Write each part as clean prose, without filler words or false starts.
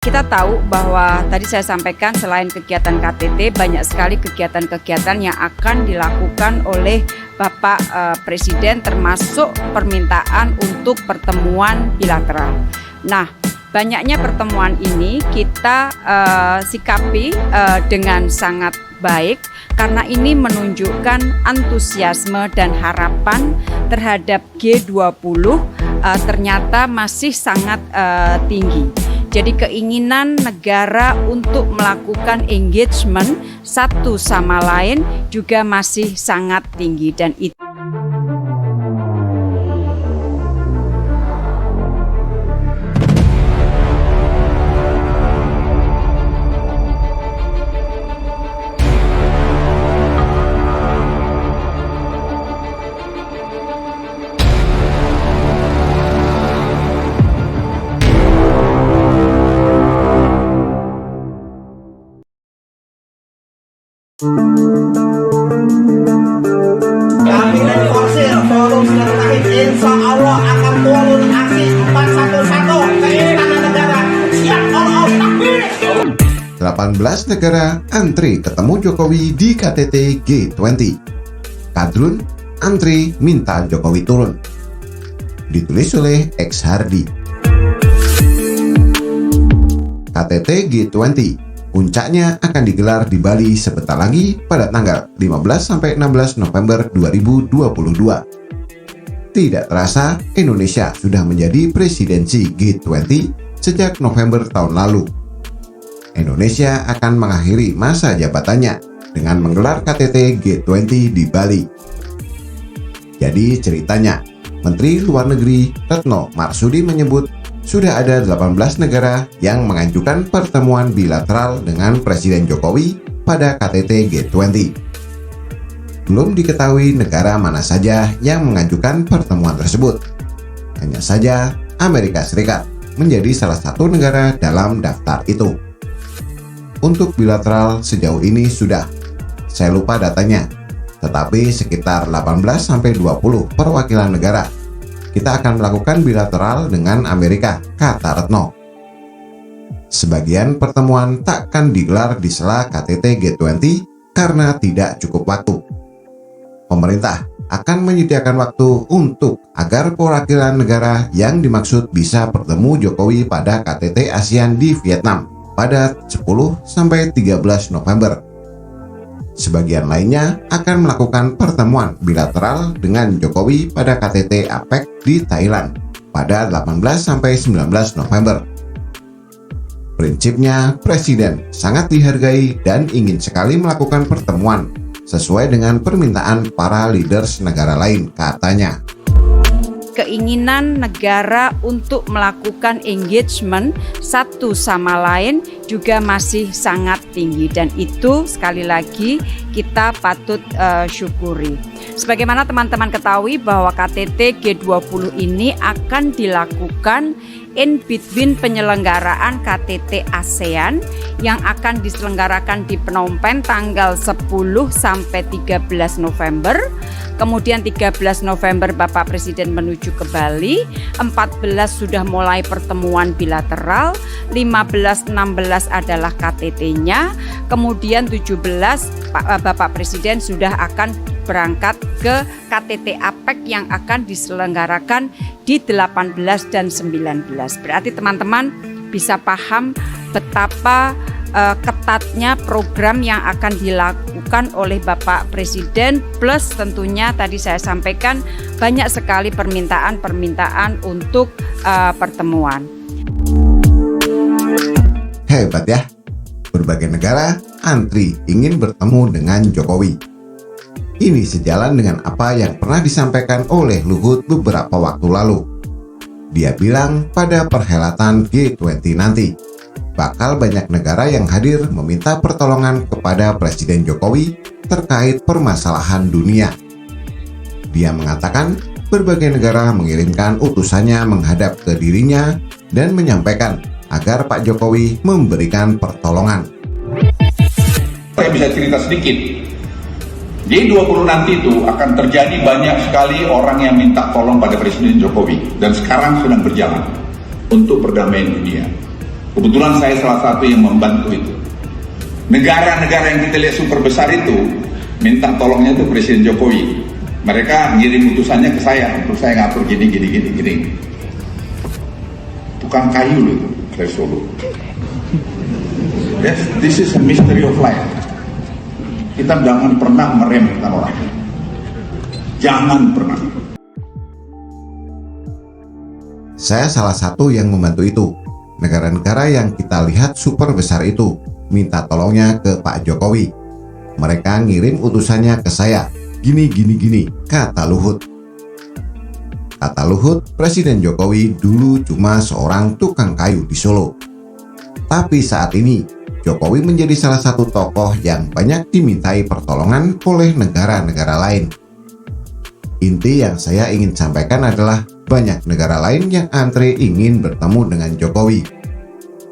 Kita tahu bahwa tadi saya sampaikan selain kegiatan KTT banyak sekali kegiatan-kegiatan yang akan dilakukan oleh Bapak Presiden termasuk permintaan untuk pertemuan bilateral. Nah, banyaknya pertemuan ini kita sikapi dengan sangat baik karena ini menunjukkan antusiasme dan harapan terhadap G20 ternyata masih sangat tinggi. Jadi keinginan negara untuk melakukan engagement satu sama lain juga masih sangat tinggi dan itu Kami dari Orsir, forum silaturahim insya Allah akan turun aksi 411 ke Istana Negara. Siap all out takbir. 18 negara antri ketemu Jokowi di KTT G20. Kadrun antri minta Jokowi turun. Ditulis oleh X Hardi. KTT G20 puncaknya akan digelar di Bali sebentar lagi pada tanggal 15-16 November 2022. Tidak terasa, Indonesia sudah menjadi presidensi G20 sejak November tahun lalu. Indonesia akan mengakhiri masa jabatannya dengan menggelar KTT G20 di Bali. Jadi ceritanya, Menteri Luar Negeri Retno Marsudi menyebut sudah ada 18 negara yang mengajukan pertemuan bilateral dengan Presiden Jokowi pada KTT G20. Belum diketahui negara mana saja yang mengajukan pertemuan tersebut. Hanya saja Amerika Serikat menjadi salah satu negara dalam daftar itu. Untuk bilateral sejauh ini sudah, saya lupa datanya, tetapi sekitar 18-20 perwakilan negara. Kita akan melakukan bilateral dengan Amerika, kata Retno. Sebagian pertemuan takkan digelar di sela KTT G20 karena tidak cukup waktu. Pemerintah akan menyediakan waktu untuk agar perwakilan negara yang dimaksud bisa bertemu Jokowi pada KTT ASEAN di Vietnam pada 10-13 November. Sebagian lainnya akan melakukan pertemuan bilateral dengan Jokowi pada KTT APEC di Thailand pada 18-19 November. Prinsipnya, Presiden sangat dihargai dan ingin sekali melakukan pertemuan sesuai dengan permintaan para leaders negara lain, katanya. keinginan negara untuk melakukan engagement satu sama lain juga masih sangat tinggi dan itu sekali lagi kita patut syukuri. Sebagaimana teman-teman ketahui bahwa KTT G20 ini akan dilakukan in between penyelenggaraan KTT ASEAN yang akan diselenggarakan di Phnom Penh tanggal 10 sampai 13 November. Kemudian 13 November Bapak Presiden menuju ke Bali, 14 sudah mulai pertemuan bilateral, 15-16 adalah KTT-nya, kemudian 17 Bapak Presiden sudah akan berangkat ke KTT APEC yang akan diselenggarakan di 18 dan 19. Berarti teman-teman bisa paham betapa ketatnya program yang akan dilakukan oleh Bapak Presiden, plus tentunya tadi saya sampaikan banyak sekali permintaan-permintaan untuk pertemuan. Hebat ya, berbagai negara antri ingin bertemu dengan Jokowi. Ini sejalan dengan apa yang pernah disampaikan oleh Luhut beberapa waktu lalu. Dia bilang pada perhelatan G20 nanti, bakal banyak negara yang hadir meminta pertolongan kepada Presiden Jokowi terkait permasalahan dunia. Dia mengatakan berbagai negara mengirimkan utusannya menghadap ke dirinya dan menyampaikan agar Pak Jokowi memberikan pertolongan. Saya bisa cerita sedikit. G20 nanti itu akan terjadi banyak sekali orang yang minta tolong pada Presiden Jokowi dan sekarang sedang berjalan untuk perdamaian dunia. Kebetulan saya salah satu yang membantu itu. Negara-negara yang kita lihat super besar itu minta tolongnya itu Presiden Jokowi. Mereka ngirim utusannya ke saya untuk saya ngatur gini. Tukang kayu loh itu dari Solo. Yes, this is a mystery of life. Kita jangan pernah meremehkan orang. Jangan pernah. Saya salah satu yang membantu itu. Negara-negara yang kita lihat super besar itu minta tolongnya ke Pak Jokowi. Mereka ngirim utusannya ke saya. Gini, kata Luhut. Kata Luhut, Presiden Jokowi dulu cuma seorang tukang kayu di Solo. Tapi saat ini, Jokowi menjadi salah satu tokoh yang banyak dimintai pertolongan oleh negara-negara lain. Inti yang saya ingin sampaikan adalah banyak negara lain yang antre ingin bertemu dengan Jokowi.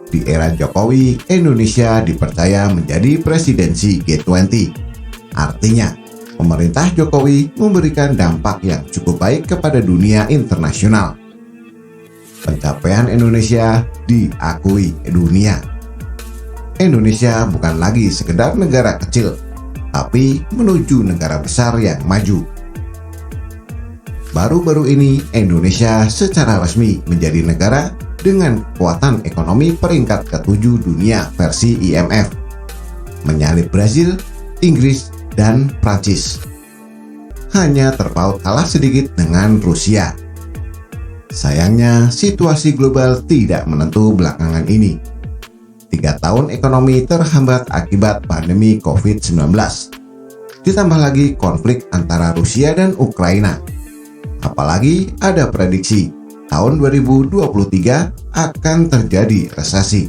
Di era Jokowi, Indonesia dipercaya menjadi presidensi G20. Artinya, pemerintah Jokowi memberikan dampak yang cukup baik kepada dunia internasional. Pencapaian Indonesia diakui dunia. Indonesia bukan lagi sekedar negara kecil, tapi menuju negara besar yang maju. Baru-baru ini, Indonesia secara resmi menjadi negara dengan kekuatan ekonomi peringkat ke-7 dunia versi IMF, menyalip Brazil, Inggris, dan Prancis. Hanya terpaut kalah sedikit dengan Rusia. Sayangnya, situasi global tidak menentu belakangan ini. 3 tahun ekonomi terhambat akibat pandemi COVID-19. Ditambah lagi konflik antara Rusia dan Ukraina. Apalagi ada prediksi tahun 2023 akan terjadi resesi.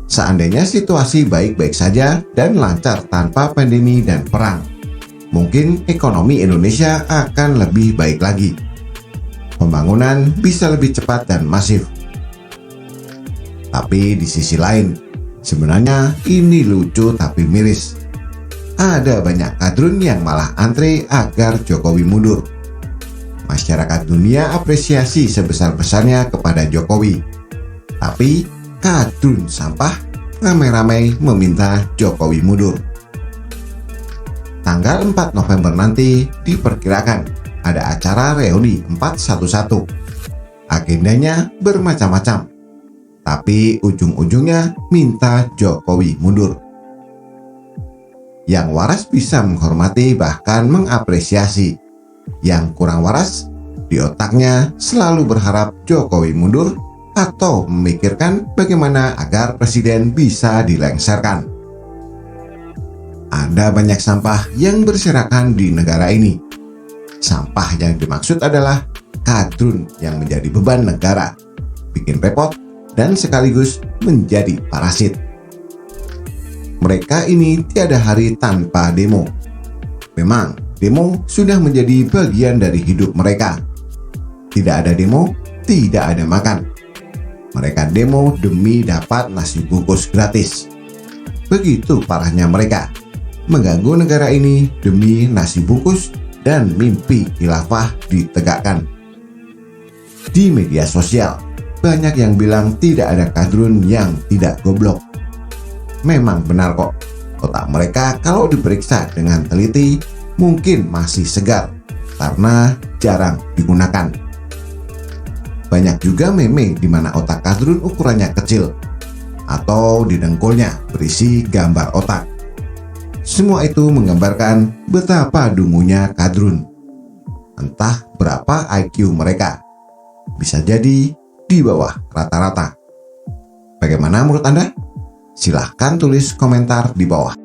Seandainya situasi baik-baik saja dan lancar tanpa pandemi dan perang, mungkin ekonomi Indonesia akan lebih baik lagi. Pembangunan bisa lebih cepat dan masif. Tapi di sisi lain, sebenarnya ini lucu tapi miris. Ada banyak kadrun yang malah antre agar Jokowi mundur. Masyarakat dunia apresiasi sebesar-besarnya kepada Jokowi. Tapi kadrun sampah ramai-ramai meminta Jokowi mundur. Tanggal 4 November nanti diperkirakan ada acara reuni 411. Agendanya bermacam-macam, tapi ujung-ujungnya minta Jokowi mundur. Yang waras bisa menghormati bahkan mengapresiasi. Yang kurang waras, di otaknya selalu berharap Jokowi mundur atau memikirkan bagaimana agar presiden bisa dilengsarkan. Ada banyak sampah yang berserakan di negara ini. Sampah yang dimaksud adalah kadrun yang menjadi beban negara, bikin repot, dan sekaligus menjadi parasit. Mereka ini tiada hari tanpa demo. Memang, demo sudah menjadi bagian dari hidup mereka. Tidak ada demo, tidak ada makan. Mereka demo demi dapat nasi bungkus gratis. Begitu parahnya mereka, mengganggu negara ini demi nasi bungkus dan mimpi khilafah ditegakkan. Di media sosial, banyak yang bilang tidak ada kadrun yang tidak goblok. Memang benar kok, otak mereka kalau diperiksa dengan teliti mungkin masih segar karena jarang digunakan. Banyak juga meme di mana otak kadrun ukurannya kecil atau di dengkulnya berisi gambar otak. Semua itu menggambarkan betapa dungunya kadrun. Entah berapa IQ mereka. Bisa jadi di bawah rata-rata. Bagaimana menurut Anda? Silahkan tulis komentar di bawah.